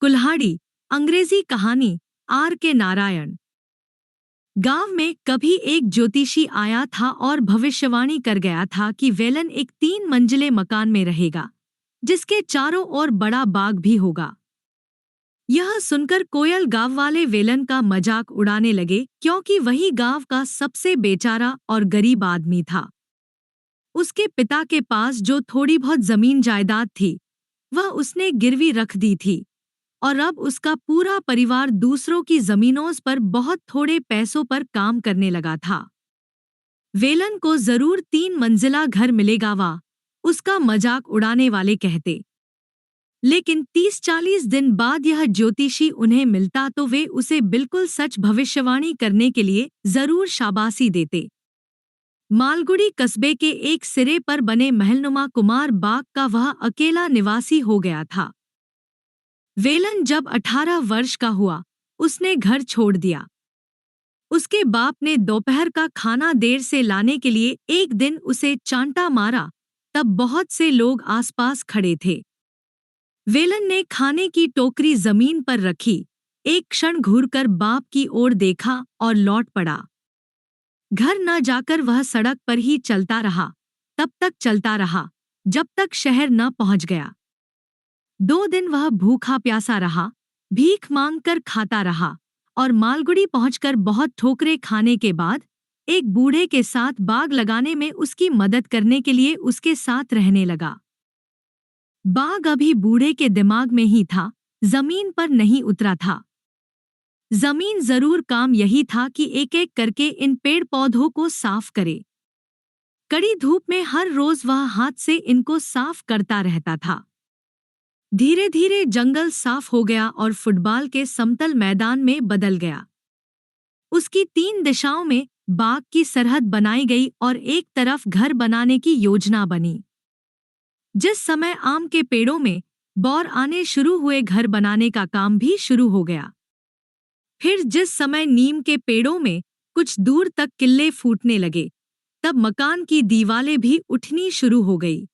कुल्हाड़ी। अंग्रेजी कहानी। आर के नारायण। गांव में कभी एक ज्योतिषी आया था और भविष्यवाणी कर गया था कि वेलन एक 3 मंजिले मकान में रहेगा, जिसके चारों ओर बड़ा बाग भी होगा। यह सुनकर कोयल गांव वाले वेलन का मजाक उड़ाने लगे, क्योंकि वही गांव का सबसे बेचारा और गरीब आदमी था। उसके पिता के पास जो थोड़ी बहुत जमीन जायदाद थी, वह उसने गिरवी रख दी थी, और अब उसका पूरा परिवार दूसरों की जमीनों पर बहुत थोड़े पैसों पर काम करने लगा था। वेलन को जरूर 3 मंजिला घर मिलेगा, वाह, उसका मजाक उड़ाने वाले कहते। लेकिन 30-40 दिन बाद यह ज्योतिषी उन्हें मिलता तो वे उसे बिल्कुल सच भविष्यवाणी करने के लिए जरूर शाबाशी देते। मालगुड़ी कस्बे के एक सिरे पर बने महलनुमा कुमार बाग का वह अकेला निवासी हो गया था। वेलन जब 18 वर्ष का हुआ, उसने घर छोड़ दिया। उसके बाप ने दोपहर का खाना देर से लाने के लिए एक दिन उसे चांटा मारा, तब बहुत से लोग आसपास खड़े थे। वेलन ने खाने की टोकरी जमीन पर रखी, एक क्षण घूरकर बाप की ओर देखा और लौट पड़ा। घर न जाकर वह सड़क पर ही चलता रहा, तब तक चलता रहा जब तक शहर न पहुंच गया। 2 दिन वह भूखा प्यासा रहा, भीख मांगकर खाता रहा, और मालगुड़ी पहुंचकर बहुत ठोकरें खाने के बाद एक बूढ़े के साथ बाग लगाने में उसकी मदद करने के लिए उसके साथ रहने लगा। बाग अभी बूढ़े के दिमाग में ही था, जमीन पर नहीं उतरा था। जमीन जरूर काम यही था कि एक एक करके इन पेड़ पौधों को साफ करे। कड़ी धूप में हर रोज वह हाथ से इनको साफ करता रहता था। धीरे धीरे जंगल साफ हो गया और फुटबॉल के समतल मैदान में बदल गया। उसकी 3 दिशाओं में बाग की सरहद बनाई गई और एक तरफ घर बनाने की योजना बनी। जिस समय आम के पेड़ों में बौर आने शुरू हुए, घर बनाने का काम भी शुरू हो गया। फिर जिस समय नीम के पेड़ों में कुछ दूर तक किल्ले फूटने लगे, तब मकान की दीवारें भी उठनी शुरू हो गई।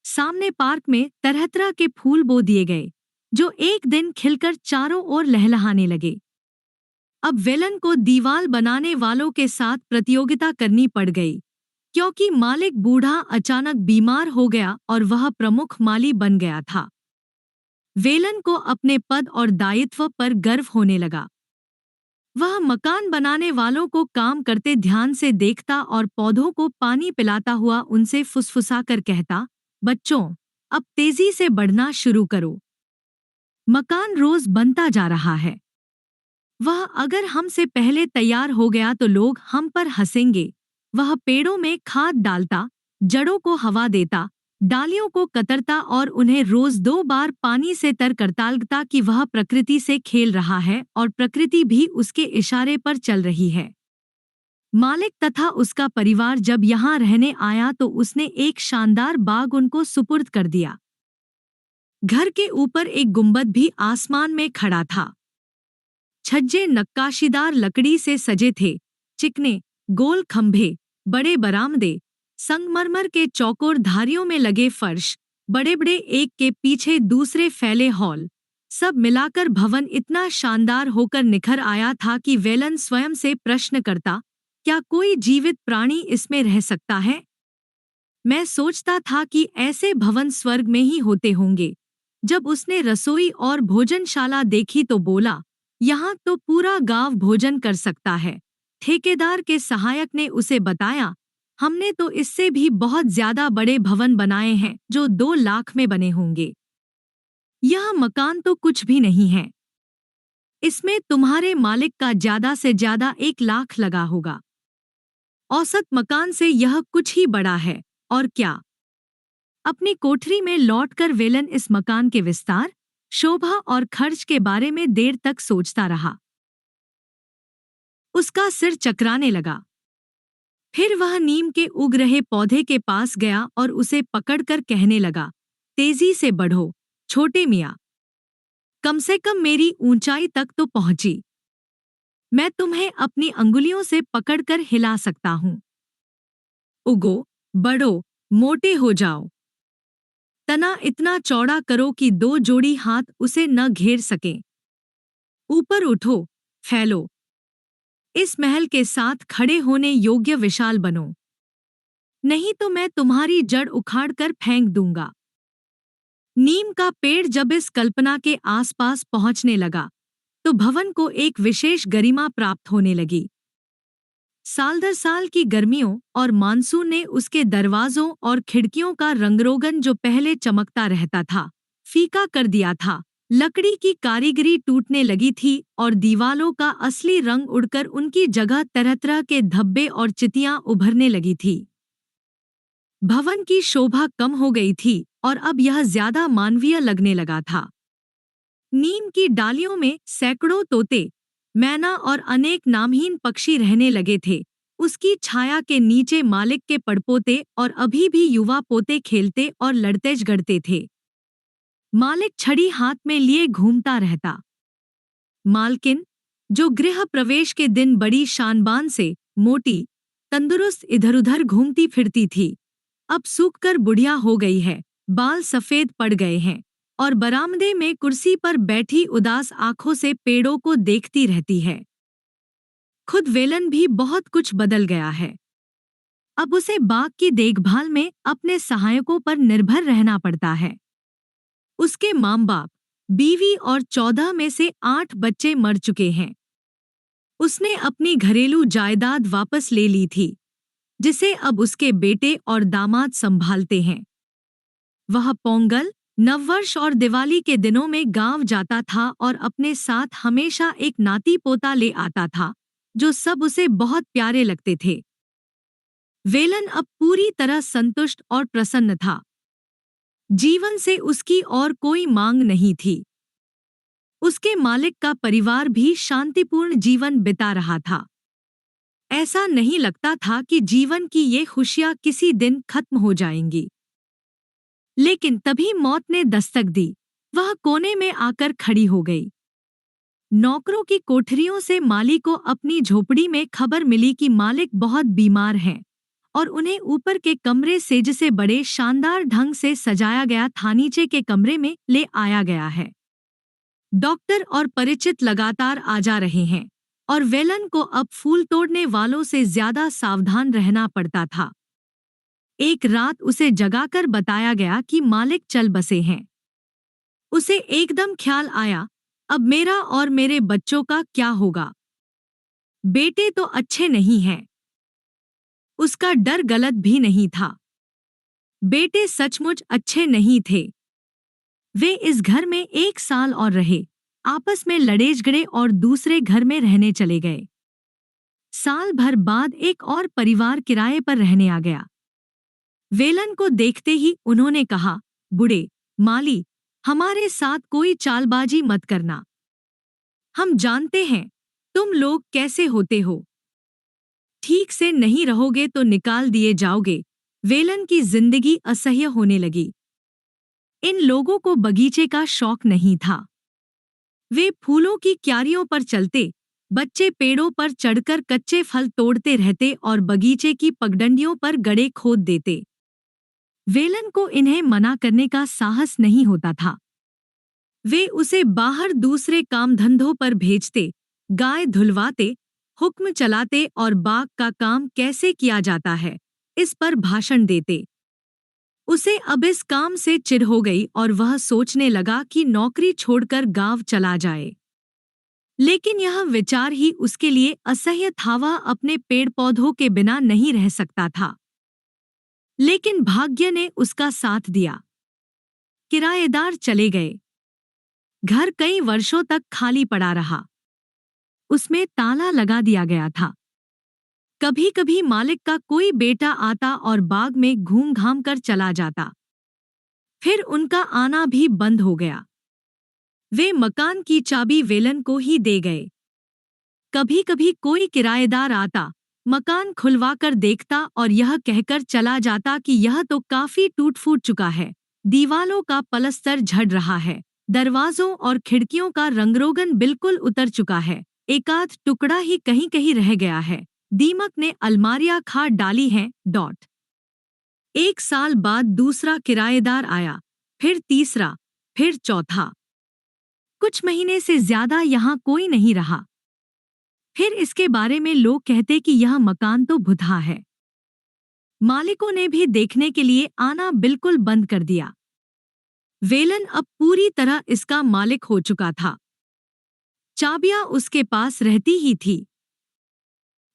सामने पार्क में तरह तरह के फूल बो दिए गए, जो एक दिन खिलकर चारों ओर लहलहाने लगे। अब वेलन को दीवार बनाने वालों के साथ प्रतियोगिता करनी पड़ गई, क्योंकि मालिक बूढ़ा अचानक बीमार हो गया और वह प्रमुख माली बन गया था। वेलन को अपने पद और दायित्व पर गर्व होने लगा। वह मकान बनाने वालों को काम करते ध्यान से देखता और पौधों को पानी पिलाता हुआ उनसे फुसफुसाकर कहता, बच्चों, अब तेजी से बढ़ना शुरू करो। मकान रोज बनता जा रहा है। वह अगर हमसे पहले तैयार हो गया तो लोग हम पर हंसेंगे। वह पेड़ों में खाद डालता, जड़ों को हवा देता, डालियों को कतरता और उन्हें रोज 2 बार पानी से तर करता कि वह प्रकृति से खेल रहा है और प्रकृति भी उसके इशारे पर चल रही है। मालिक तथा उसका परिवार जब यहाँ रहने आया तो उसने एक शानदार बाग उनको सुपुर्द कर दिया। घर के ऊपर एक गुंबद भी आसमान में खड़ा था। छज्जे नक्काशीदार लकड़ी से सजे थे, चिकने गोल खंभे, बड़े बरामदे, संगमरमर के चौकोर धारियों में लगे फर्श, बड़े बड़े एक के पीछे दूसरे फैले हॉल, सब मिलाकर भवन इतना शानदार होकर निखर आया था कि वेलन स्वयं से प्रश्न करता, क्या कोई जीवित प्राणी इसमें रह सकता है? मैं सोचता था कि ऐसे भवन स्वर्ग में ही होते होंगे। जब उसने रसोई और भोजनशाला देखी तो बोला, यहाँ तो पूरा गांव भोजन कर सकता है। ठेकेदार के सहायक ने उसे बताया, हमने तो इससे भी बहुत ज्यादा बड़े भवन बनाए हैं जो 2 लाख में बने होंगे। यह मकान तो कुछ भी नहीं है। इसमें तुम्हारे मालिक का ज्यादा से ज्यादा 1 लाख लगा होगा। औसत मकान से यह कुछ ही बड़ा है, और क्या? अपनी कोठरी में लौटकर वेलन इस मकान के विस्तार, शोभा और खर्च के बारे में देर तक सोचता रहा। उसका सिर चकराने लगा। फिर वह नीम के उग रहे पौधे के पास गया और उसे पकड़कर कहने लगा, तेजी से बढ़ो, छोटे मियाँ। कम से कम मेरी ऊंचाई तक तो पहुंची। मैं तुम्हें अपनी अंगुलियों से पकड़कर हिला सकता हूँ। उगो, बढ़ो, मोटे हो जाओ। तना इतना चौड़ा करो कि 2 जोड़ी हाथ उसे न घेर सकें। ऊपर उठो, फैलो। इस महल के साथ खड़े होने योग्य विशाल बनो। नहीं तो मैं तुम्हारी जड़ उखाड़ कर फेंक दूंगा। नीम का पेड़ जब इस कल्पना के आसपास पहुंचने लगा, तो भवन को एक विशेष गरिमा प्राप्त होने लगी। साल दर साल की गर्मियों और मानसून ने उसके दरवाजों और खिड़कियों का रंगरोगन जो पहले चमकता रहता था, फीका कर दिया था। लकड़ी की कारीगरी टूटने लगी थी और दीवालों का असली रंग उड़कर उनकी जगह तरह तरह के धब्बे और चितियां उभरने लगी थी। भवन की शोभा कम हो गई थी और अब यह ज्यादा मानवीय लगने लगा था। नीम की डालियों में सैकड़ों तोते, मैना और अनेक नामहीन पक्षी रहने लगे थे। उसकी छाया के नीचे मालिक के पड़पोते और अभी भी युवा पोते खेलते और लड़ते झगड़ते थे। मालिक छड़ी हाथ में लिए घूमता रहता। मालकिन, जो गृह प्रवेश के दिन बड़ी शानबान से, मोटी, तंदुरुस्त इधर-उधर घूमती फिरती थी, अब सूखकर बुढ़िया हो गई है, बाल सफेद पड़ गए हैं और बरामदे में कुर्सी पर बैठी उदास आंखों से पेड़ों को देखती रहती है। खुद वेलन भी बहुत कुछ बदल गया है। अब उसे बाग की देखभाल में अपने सहायकों पर निर्भर रहना पड़ता है। उसके माँ-बाप, बीवी और 14 में से 8 बच्चे मर चुके हैं। उसने अपनी घरेलू जायदाद वापस ले ली थी, जिसे अब उसके बेटे और दामाद संभालते हैं। वह पोंगल, नववर्ष और दिवाली के दिनों में गांव जाता था और अपने साथ हमेशा एक नाती पोता ले आता था, जो सब उसे बहुत प्यारे लगते थे। वेलन अब पूरी तरह संतुष्ट और प्रसन्न था। जीवन से उसकी और कोई मांग नहीं थी। उसके मालिक का परिवार भी शांतिपूर्ण जीवन बिता रहा था। ऐसा नहीं लगता था कि जीवन की ये खुशियां किसी दिन खत्म हो जाएंगी। लेकिन तभी मौत ने दस्तक दी। वह कोने में आकर खड़ी हो गई। नौकरों की कोठरियों से माली को अपनी झोपड़ी में खबर मिली कि मालिक बहुत बीमार हैं और उन्हें ऊपर के कमरे से, जिसे बड़े शानदार ढंग से सजाया गया था, नीचे के कमरे में ले आया गया है। डॉक्टर और परिचित लगातार आ जा रहे हैं और वेलन को अब फूल तोड़ने वालों से ज्यादा सावधान रहना पड़ता था। एक रात उसे जगाकर बताया गया कि मालिक चल बसे हैं। उसे एकदम ख्याल आया, अब मेरा और मेरे बच्चों का क्या होगा? बेटे तो अच्छे नहीं हैं। उसका डर गलत भी नहीं था। बेटे सचमुच अच्छे नहीं थे। वे इस घर में 1 साल और रहे, आपस में लड़े झगड़े और दूसरे घर में रहने चले गए। साल भर बाद एक और परिवार किराए पर रहने आ गया। वेलन को देखते ही उन्होंने कहा, बूढ़े माली, हमारे साथ कोई चालबाजी मत करना। हम जानते हैं तुम लोग कैसे होते हो। ठीक से नहीं रहोगे तो निकाल दिए जाओगे। वेलन की जिंदगी असह्य होने लगी। इन लोगों को बगीचे का शौक नहीं था। वे फूलों की क्यारियों पर चलते, बच्चे पेड़ों पर चढ़कर कच्चे फल तोड़ते रहते और बगीचे की पगडंडियों पर गड्ढे खोद देते। वेलन को इन्हें मना करने का साहस नहीं होता था। वे उसे बाहर दूसरे काम धंधों पर भेजते, गाय धुलवाते, हुक्म चलाते और बाग का काम कैसे किया जाता है, इस पर भाषण देते। उसे अब इस काम से चिढ़ हो गई और वह सोचने लगा कि नौकरी छोड़कर गांव चला जाए। लेकिन यह विचार ही उसके लिए असह्य था। वह अपने पेड़ पौधों के बिना नहीं रह सकता था। लेकिन भाग्य ने उसका साथ दिया। किराएदार चले गए। घर कई वर्षों तक खाली पड़ा रहा। उसमें ताला लगा दिया गया था। कभी कभी मालिक का कोई बेटा आता और बाग में घूम घाम कर चला जाता। फिर उनका आना भी बंद हो गया। वे मकान की चाबी वेलन को ही दे गए। कभी कभी कोई किराएदार आता, मकान खुलवाकर देखता और यह कहकर चला जाता कि यह तो काफी टूट फूट चुका है, दीवालों का पलस्तर झड़ रहा है, दरवाजों और खिड़कियों का रंगरोगन बिल्कुल उतर चुका है, एकाध टुकड़ा ही कहीं कहीं रह गया है, दीमक ने अलमारियां खा डाली हैं। 1 साल बाद दूसरा किराएदार आया, फिर तीसरा, फिर चौथा। कुछ महीने से ज्यादा यहाँ कोई नहीं रहा। फिर इसके बारे में लोग कहते कि यह मकान तो भुतहा है। मालिकों ने भी देखने के लिए आना बिल्कुल बंद कर दिया। वेलन अब पूरी तरह इसका मालिक हो चुका था। चाबियां उसके पास रहती ही थी।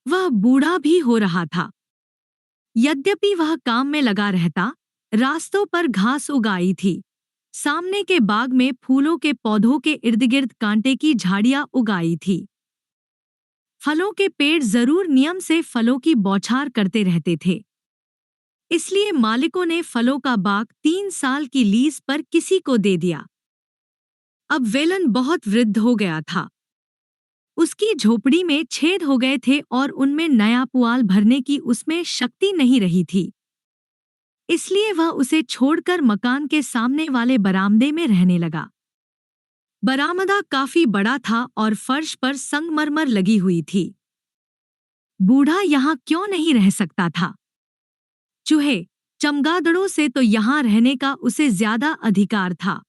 वह बूढ़ा भी हो रहा था। यद्यपि वह काम में लगा रहता, रास्तों पर घास उगाई थी, सामने के बाग में फूलों के पौधों के इर्द-गिर्द कांटे की झाड़ियां उगाई थी। फलों के पेड़ जरूर नियम से फलों की बौछार करते रहते थे। इसलिए मालिकों ने फलों का बाग 3 साल की लीज पर किसी को दे दिया। अब वेलन बहुत वृद्ध हो गया था। उसकी झोपड़ी में छेद हो गए थे और उनमें नया पुआल भरने की उसमें शक्ति नहीं रही थी। इसलिए वह उसे छोड़कर मकान के सामने वाले बरामदे में रहने लगा। बरामदा काफी बड़ा था और फर्श पर संगमरमर लगी हुई थी। बूढ़ा यहाँ क्यों नहीं रह सकता था? चूहे, चमगादड़ों से तो यहाँ रहने का उसे ज्यादा अधिकार था।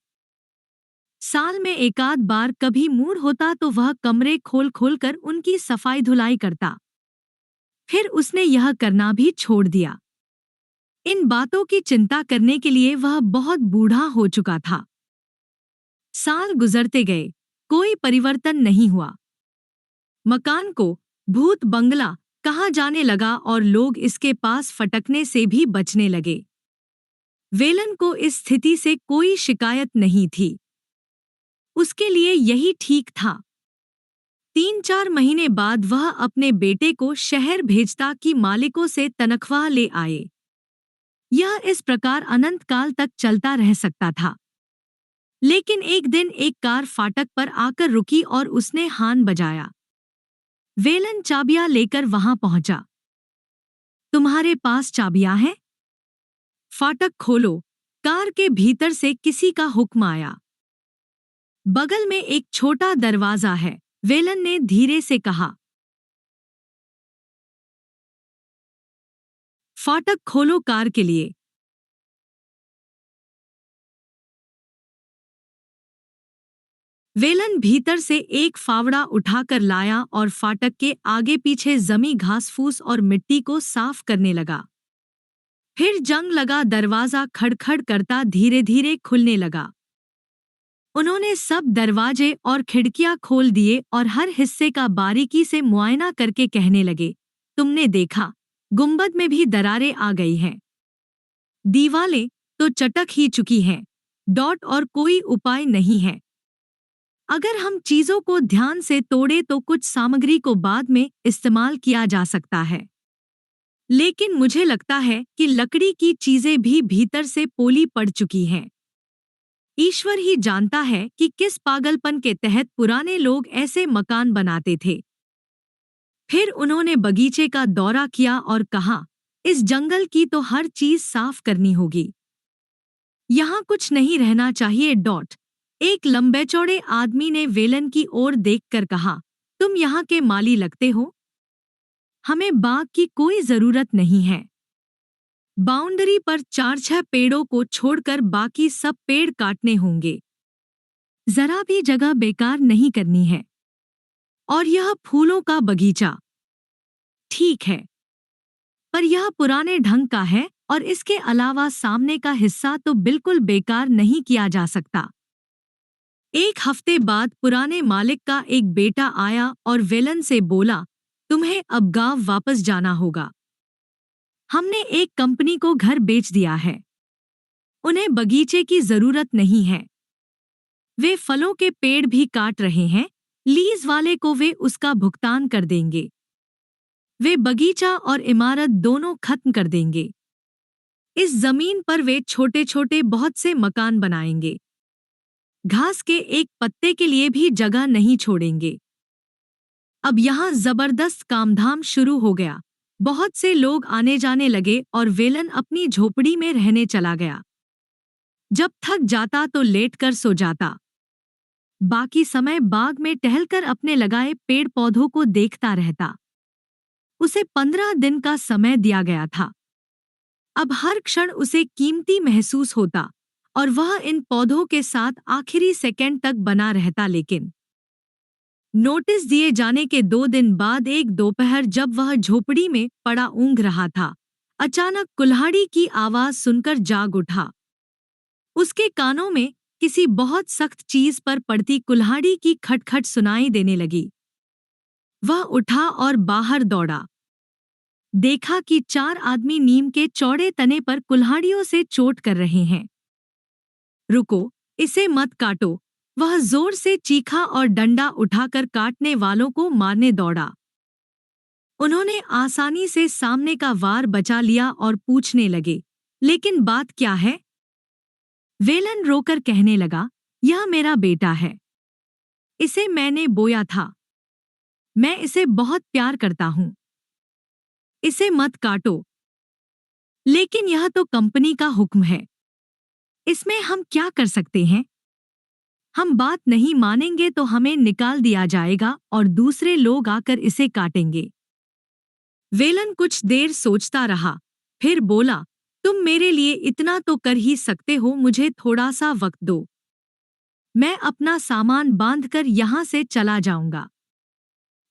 साल में एकाध बार कभी मूड होता तो वह कमरे खोल खोल कर उनकी सफाई धुलाई करता। फिर उसने यह करना भी छोड़ दिया। इन बातों की चिंता करने के लिए वह बहुत बूढ़ा हो चुका था। साल गुजरते गए, कोई परिवर्तन नहीं हुआ। मकान को भूत बंगला कहा जाने लगा और लोग इसके पास फटकने से भी बचने लगे। वेलन को इस स्थिति से कोई शिकायत नहीं थी। उसके लिए यही ठीक था। 3-4 महीने बाद वह अपने बेटे को शहर भेजता कि मालिकों से तनख्वाह ले आए। यह इस प्रकार अनंत काल तक चलता रह सकता था। लेकिन एक दिन एक कार फाटक पर आकर रुकी और उसने हॉर्न बजाया। वेलन चाबियां लेकर वहां पहुंचा। तुम्हारे पास चाबियां हैं? फाटक खोलो, कार के भीतर से किसी का हुक्म आया। बगल में एक छोटा दरवाजा है, वेलन ने धीरे से कहा। फाटक खोलो कार के लिए। वेलन भीतर से एक फावड़ा उठाकर लाया और फाटक के आगे पीछे जमी घास फूस और मिट्टी को साफ करने लगा। फिर जंग लगा दरवाजा खड़खड़ करता धीरे धीरे खुलने लगा। उन्होंने सब दरवाजे और खिड़कियां खोल दिए और हर हिस्से का बारीकी से मुआयना करके कहने लगे, तुमने देखा, गुंबद में भी दरारें आ गई हैं। दीवालें तो चटक ही चुकी हैं। डॉट और कोई उपाय नहीं है। अगर हम चीजों को ध्यान से तोड़े तो कुछ सामग्री को बाद में इस्तेमाल किया जा सकता है। लेकिन मुझे लगता है कि लकड़ी की चीजें भी भीतर से पोली पड़ चुकी हैं। ईश्वर ही जानता है कि किस पागलपन के तहत पुराने लोग ऐसे मकान बनाते थे। फिर उन्होंने बगीचे का दौरा किया और कहा, इस जंगल की तो हर चीज साफ करनी होगी। यहाँ कुछ नहीं रहना चाहिए। डॉट। एक लंबे चौड़े आदमी ने वेलन की ओर देखकर कहा, तुम यहाँ के माली लगते हो। हमें बाग की कोई जरूरत नहीं है। बाउंड्री पर 4-6 पेड़ों को छोड़कर बाकी सब पेड़ काटने होंगे। जरा भी जगह बेकार नहीं करनी है। और यह फूलों का बगीचा ठीक है, पर यह पुराने ढंग का है और इसके अलावा सामने का हिस्सा तो बिल्कुल बेकार नहीं किया जा सकता। एक हफ्ते बाद पुराने मालिक का एक बेटा आया और वेलन से बोला, तुम्हें अब गांव वापस जाना होगा। हमने एक कंपनी को घर बेच दिया है। उन्हें बगीचे की जरूरत नहीं है। वे फलों के पेड़ भी काट रहे हैं। लीज वाले को वे उसका भुगतान कर देंगे। वे बगीचा और इमारत दोनों खत्म कर देंगे। इस जमीन पर वे छोटे छोटे बहुत से मकान बनाएंगे। घास के एक पत्ते के लिए भी जगह नहीं छोड़ेंगे। अब यहाँ जबरदस्त कामधाम शुरू हो गया। बहुत से लोग आने जाने लगे और वेलन अपनी झोपड़ी में रहने चला गया। जब थक जाता तो लेटकर सो जाता। बाकी समय बाग में टहलकर अपने लगाए पेड़ पौधों को देखता रहता। उसे 15 दिन का समय दिया गया था। अब हर क्षण उसे कीमती महसूस होता। और वह इन पौधों के साथ आखिरी सेकंड तक बना रहता। लेकिन नोटिस दिए जाने के 2 दिन बाद एक दोपहर जब वह झोपड़ी में पड़ा ऊँघ रहा था, अचानक कुल्हाड़ी की आवाज सुनकर जाग उठा। उसके कानों में किसी बहुत सख्त चीज पर पड़ती कुल्हाड़ी की खटखट सुनाई देने लगी। वह उठा और बाहर दौड़ा। देखा कि 4 आदमी नीम के चौड़े तने पर कुल्हाड़ियों से चोट कर रहे हैं। रुको, इसे मत काटो, वह जोर से चीखा और डंडा उठाकर काटने वालों को मारने दौड़ा। उन्होंने आसानी से सामने का वार बचा लिया और पूछने लगे, लेकिन बात क्या है? वेलन रोकर कहने लगा, यह मेरा बेटा है। इसे मैंने बोया था। मैं इसे बहुत प्यार करता हूँ। इसे मत काटो। लेकिन यह तो कंपनी का हुक्म है। इसमें हम क्या कर सकते हैं? हम बात नहीं मानेंगे तो हमें निकाल दिया जाएगा और दूसरे लोग आकर इसे काटेंगे। वेलन कुछ देर सोचता रहा, फिर बोला, तुम मेरे लिए इतना तो कर ही सकते हो, मुझे थोड़ा सा वक्त दो। मैं अपना सामान बांधकर यहाँ से चला जाऊंगा।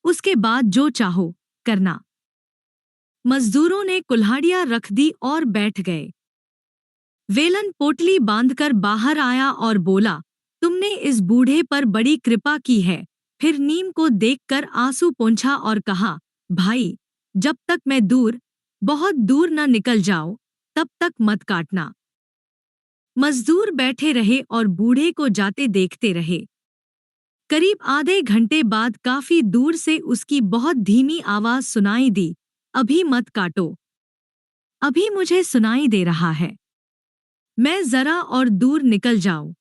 उसके बाद जो चाहो करना। मजदूरों ने कुल्हाड़ियां रख दी और बैठ गए। वेलन पोटली बांधकर बाहर आया और बोला, तुमने इस बूढ़े पर बड़ी कृपा की है। फिर नीम को देखकर आंसू पोंछा और कहा, भाई, जब तक मैं दूर, बहुत दूर न निकल जाऊं, तब तक मत काटना। मजदूर बैठे रहे और बूढ़े को जाते देखते रहे। करीब आधे घंटे बाद काफी दूर से उसकी बहुत धीमी आवाज सुनाई दी, अभी मत काटो। अभी मुझे सुनाई दे रहा है। मैं जरा और दूर निकल जाऊं।